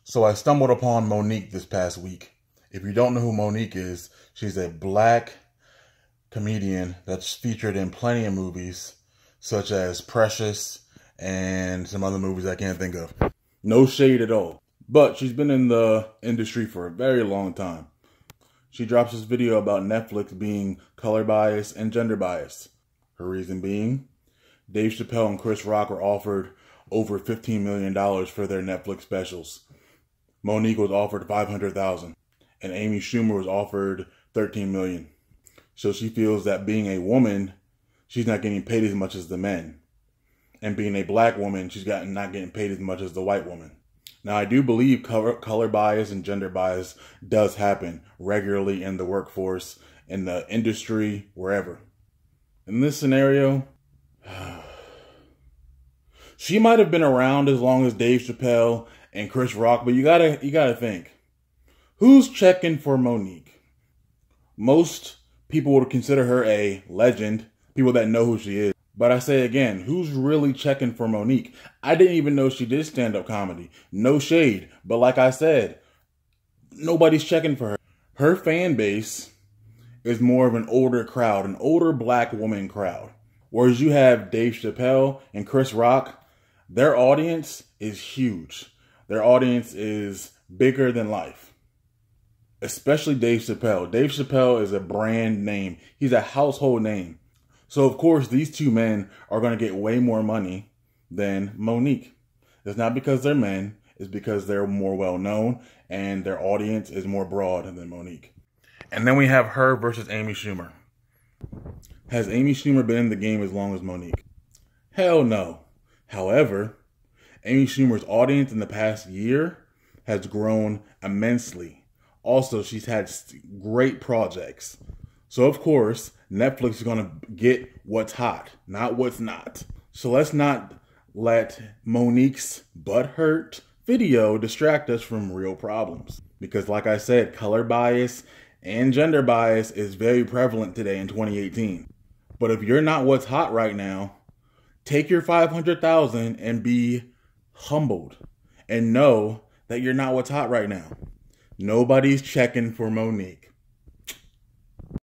So I stumbled upon Monique this past week. If you don't know who Monique is, she's a black comedian that's featured in plenty of movies, such as Precious and some other movies I can't think of. No shade at all. But she's been in the industry for a very long time. She drops this video about Netflix being color biased and gender biased. Her reason being, Dave Chappelle and Chris Rock were offered over $15 million for their Netflix specials. Monique was offered $500,000, and Amy Schumer was offered $13 million. So she feels that being a woman, she's not getting paid as much as the men. And being a black woman, she's not getting paid as much as the white woman. Now, I do believe color bias and gender bias does happen regularly in the workforce, in the industry, wherever. In this scenario, she might have been around as long as Dave Chappelle and Chris Rock, but you gotta think, who's checking for Monique? Most people would consider her a legend, people that know who she is. But I say again, who's really checking for Monique? I didn't even know she did stand-up comedy. No shade. But like I said, nobody's checking for her. Her fan base is more of an older crowd, an older black woman crowd. Whereas you have Dave Chappelle and Chris Rock, their audience is huge. Their audience is bigger than life. Especially Dave Chappelle. Dave Chappelle is a brand name. He's a household name. So, of course, these two men are going to get way more money than Monique. It's not because they're men. It's because they're more well-known and their audience is more broad than Monique. And then we have her versus Amy Schumer. Has Amy Schumer been in the game as long as Monique? Hell no. However, Amy Schumer's audience in the past year has grown immensely. Also, she's had great projects. So, of course, Netflix is going to get what's hot, not what's not. So let's not let Monique's butthurt video distract us from real problems. Because like I said, color bias and gender bias is very prevalent today in 2018. But if you're not what's hot right now, take your $500,000 and be humbled. And know that you're not what's hot right now. Nobody's checking for Monique.